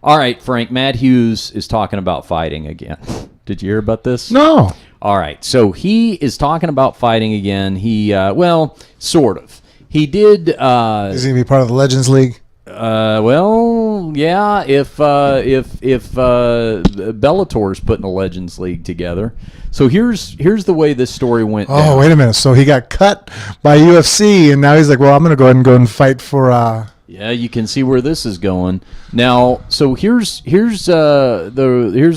All right, Frank, Matt Hughes is talking about fighting again. Did you hear about this? No. All right, so he is talking about fighting again. He, well, sort of. He did. Is he going to be part of the Legends League? Well, yeah. If Bellator's putting a Legends League together, so here's the way this story went. Oh, wait a minute. So he got cut by UFC, and now he's like, well, I'm going to go ahead and fight for. Yeah, you can see where this is going now. So here's the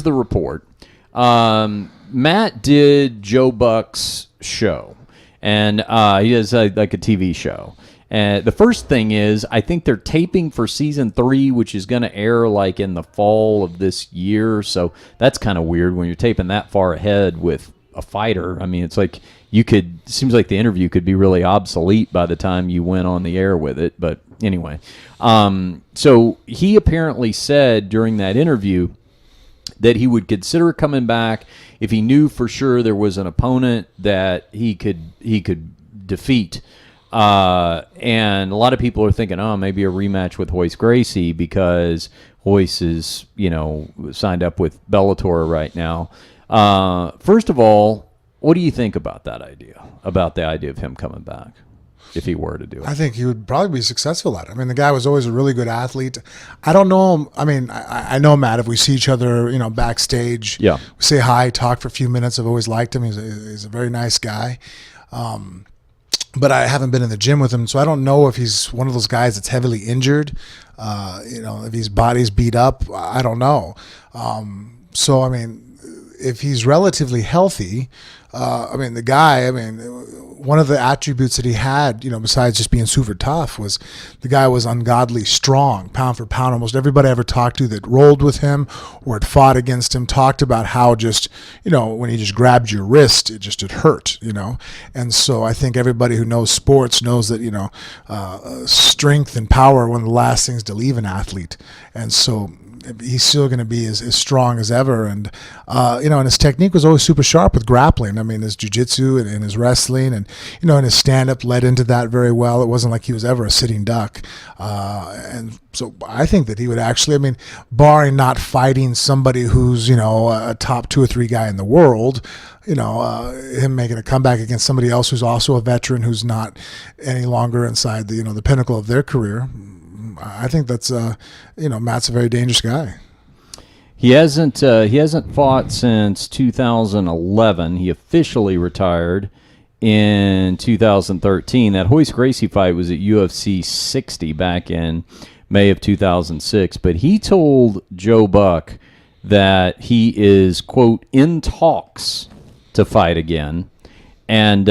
report. Matt did Joe Buck's show, and he does like a TV show. And the first thing is, I think they're taping for season 3, which is going to air like in the fall of this year. So that's kind of weird when you're taping that far ahead with a fighter. I mean, it's like seems like the interview could be really obsolete by the time you went on the air with it. But anyway, so he apparently said during that interview that he would consider coming back if he knew for sure there was an opponent that he could defeat. And a lot of people are thinking, oh, maybe a rematch with Royce Gracie because Royce is, signed up with Bellator right now. First of all, what do you think about that idea? About the idea of him coming back, if he were to do it? I think he would probably be successful at it. I mean, the guy was always a really good athlete. I don't know him. I mean, I know Matt. If we see each other, backstage, Yeah, we say hi, talk for a few minutes. I've always liked him. He's a very nice guy. But I haven't been in the gym with him, so I don't know if he's one of those guys that's heavily injured. If his body's beat up, I don't know. So, I mean, if he's relatively healthy, the guy, one of the attributes that he had, besides just being super tough, was the guy was ungodly strong, pound for pound. Almost everybody I ever talked to that rolled with him or had fought against him talked about how just, when he just grabbed your wrist, it hurt, And so I think everybody who knows sports knows that, strength and power are one of the last things to leave an athlete. And so he's still going to be as strong as ever. And, and his technique was always super sharp with grappling. I mean, his jiu-jitsu and his wrestling and his stand-up led into that very well. It wasn't like he was ever a sitting duck. And so I think that he would actually, barring not fighting somebody who's, a top 2 or 3 guy in the world, him making a comeback against somebody else who's also a veteran who's not any longer inside the pinnacle of their career. I think that's Matt's a very dangerous guy. He hasn't fought since 2011. He officially retired in 2013. That Royce Gracie fight was at UFC 60 back in May of 2006. But he told Joe Buck that he is, quote, in talks to fight again. And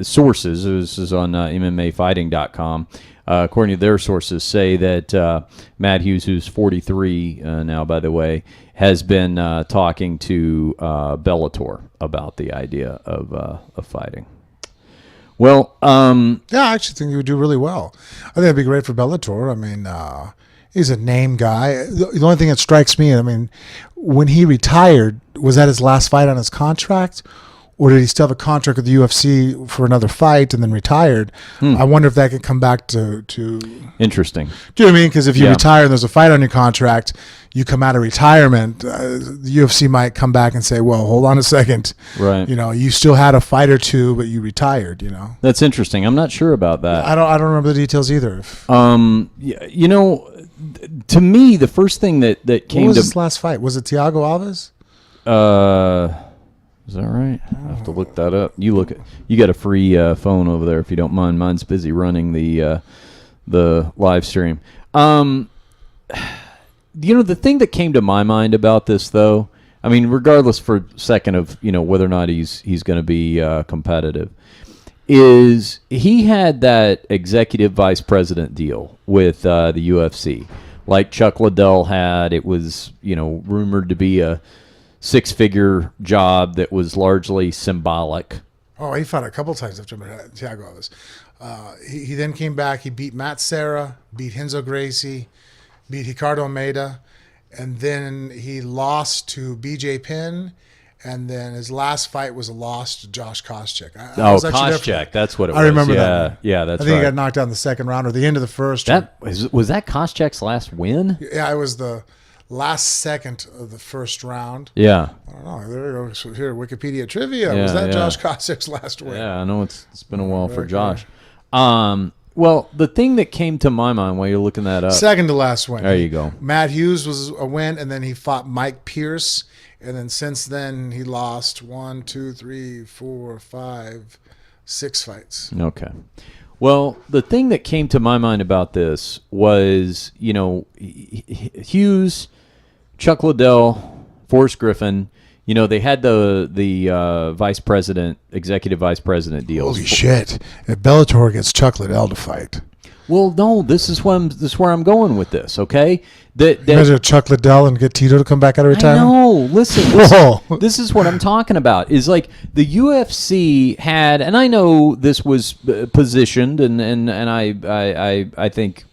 sources, this is on MMAfighting.com, according to their sources, say that Matt Hughes, who's 43 now, by the way, has been talking to Bellator about the idea of fighting. Well, yeah, I actually think he would do really well. I think it'd be great for Bellator. He's a name guy. The only thing that strikes me, when he retired, was that his last fight on his contract? Or did he still have a contract with the UFC for another fight and then retired? I wonder if that could come back to... Interesting. Do you know what I mean? Because if you retire and there's a fight on your contract, you come out of retirement, the UFC might come back and say, well, hold on a second. Right. You still had a fight or two, but you retired, That's interesting. I'm not sure about that. I don't remember the details either. To me, the first thing that came what was to his last fight? Was it Thiago Alves? Is that right? I have to look that up. You got a free phone over there if you don't mind. Mine's busy running the live stream. The thing that came to my mind about this, though, regardless for a second of whether or not he's going to be competitive, is he had that executive vice president deal with the UFC, like Chuck Liddell had. It was rumored to be a 6-figure job that was largely symbolic. Oh, he fought a couple times after Thiago Alves. He then came back. He beat Matt Serra, beat Renzo Gracie, beat Ricardo Almeida, and then he lost to BJ Penn And then his last fight was a loss to Josh Koscheck. Koscheck, that's what it was. I remember that. Yeah, that's I think right. he got knocked out in the second round or the end of the first. Was that Koscheck's last win? Yeah, it was the last second of the first round. Yeah. I don't know. There we go. So here, Wikipedia trivia. Yeah, was that yeah. Josh Koscheck's last win? Yeah, I know it's been a while for Josh. Well, the thing that came to my mind while you're looking that up. Second to last win. There you go. Matt Hughes was a win, and then he fought Mike Pierce. And then since then, he lost 1, 2, 3, 4, 5, 6 fights. Okay. Well, the thing that came to my mind about this was, Hughes, Chuck Liddell, Forrest Griffin, they had the vice president, executive vice president deals. Holy shit. If Bellator gets Chuck Liddell to fight. Well, no, this is where I'm going with this, okay? You measure Chuck Liddell and get Tito to come back out of retirement? No, listen, this is what I'm talking about. Is like the UFC had, and I know this was positioned, and I think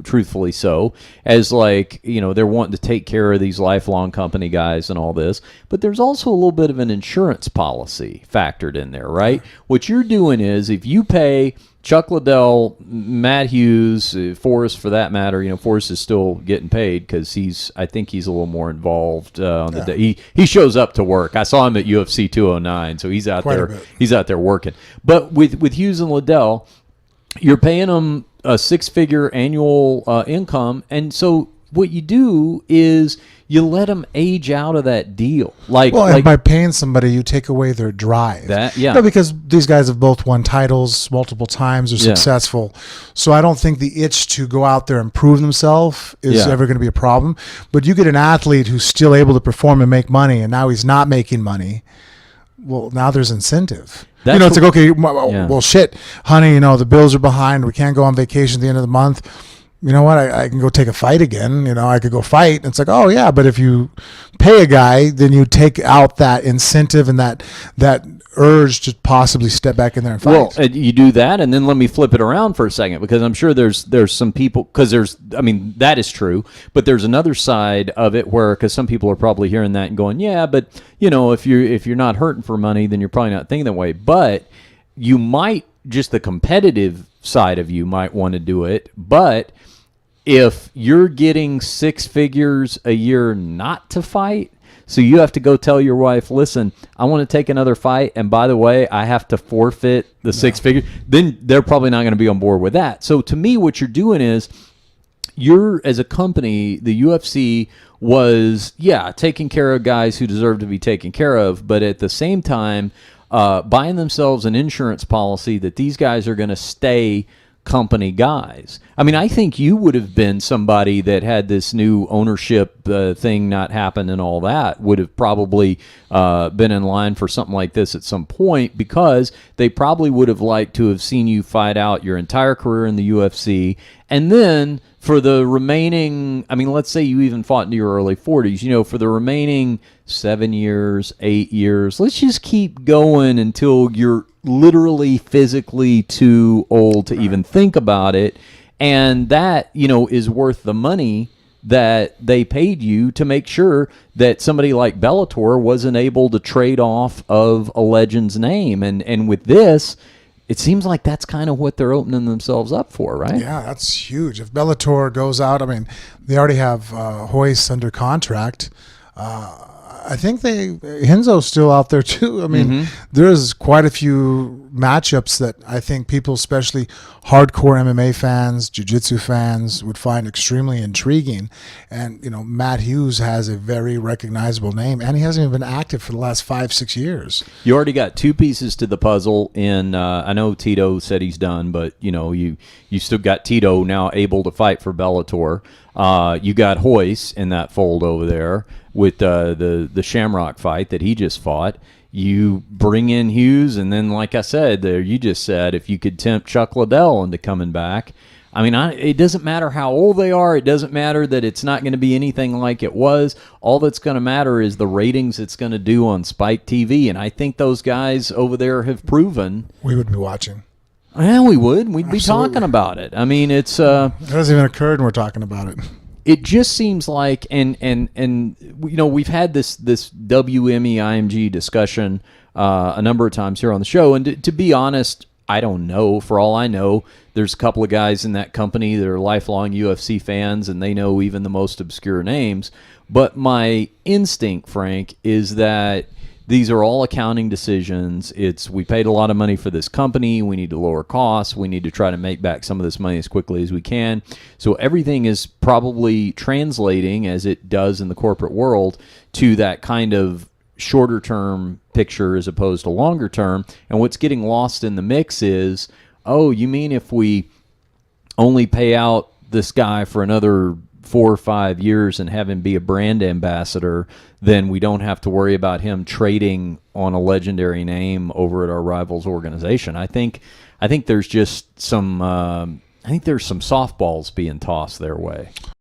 truthfully so, as like they're wanting to take care of these lifelong company guys and all this, but there's also a little bit of an insurance policy factored in there, right? What you're doing is if you pay Chuck Liddell, Matt Hughes, Forrest for that matter. Forrest is still getting paid because I think he's a little more involved on the day. He shows up to work. I saw him at UFC 209, so he's out there. He's out there working. But with Hughes and Liddell, you're paying them a 6-figure annual income, and so what you do is you let them age out of that deal. And by paying somebody, you take away their drive. Because these guys have both won titles multiple times, are successful. So I don't think the itch to go out there and prove themselves is ever going to be a problem. But you get an athlete who's still able to perform and make money, and now he's not making money. Well, now there's incentive. It's like, okay, well, shit, honey, the bills are behind. We can't go on vacation at the end of the month. You know what? I can go take a fight again. I could go fight. And it's like, oh yeah, but if you pay a guy, then you take out that incentive and that urge to possibly step back in there and fight. Well, you do that, and then let me flip it around for a second, because I'm sure there's some people, because that is true, but there's another side of it where, because some people are probably hearing that and going, yeah, but if you're not hurting for money, then you're probably not thinking that way. But you might, just the competitive side of you might want to do it, but if you're getting 6 figures a year not to fight, so you have to go tell your wife, listen, I want to take another fight, and by the way, I have to forfeit the 6 figures, then they're probably not going to be on board with that. So to me, what you're doing is, you're, as a company, the UFC was, taking care of guys who deserve to be taken care of, but at the same time, buying themselves an insurance policy that these guys are going to stay company guys. I think you would have been somebody that had this new ownership thing not happen and all that, would have probably been in line for something like this at some point, because they probably would have liked to have seen you fight out your entire career in the UFC, and then for the remaining, let's say you even fought into your early 40s, for the remaining 7 years, 8 years, let's just keep going until you're literally physically too old to even think about it. And that, is worth the money that they paid you to make sure that somebody like Bellator wasn't able to trade off of a legend's name. And with this, it seems like that's kind of what they're opening themselves up for, right? Yeah, that's huge. If Bellator goes out, they already have Hughes under contract. I think Henzo's still out there too. There's quite a few matchups that I think people, especially hardcore MMA fans, jiu-jitsu fans, would find extremely intriguing. And, Matt Hughes has a very recognizable name, and he hasn't even been active for the last 5-6 years. You already got 2 pieces to the puzzle in, I know Tito said he's done, but, you still got Tito now able to fight for Bellator. You got Hughes in that fold over there with the Shamrock fight that he just fought. You bring in Hughes, and then, like I said, you just said if you could tempt Chuck Liddell into coming back. It doesn't matter how old they are. It doesn't matter that it's not going to be anything like it was. All that's going to matter is the ratings it's going to do on Spike TV, and I think those guys over there have proven. We would be watching. Yeah, we would. We'd be talking about it. It hasn't even occurred, and we're talking about it. it just seems like, and we've had this WME IMG discussion a number of times here on the show, and to be honest, I don't know. For all I know, there's a couple of guys in that company that are lifelong UFC fans, and they know even the most obscure names. But my instinct, Frank, is that these are all accounting decisions. We paid a lot of money for this company. We need to lower costs. We need to try to make back some of this money as quickly as we can. So everything is probably translating, as it does in the corporate world, to that kind of shorter term picture as opposed to longer term. And what's getting lost in the mix is, oh, you mean if we only pay out this guy for another 4 or 5 years and have him be a brand ambassador, then we don't have to worry about him trading on a legendary name over at our rival's organization. I think there's just some I think there's some softballs being tossed their way.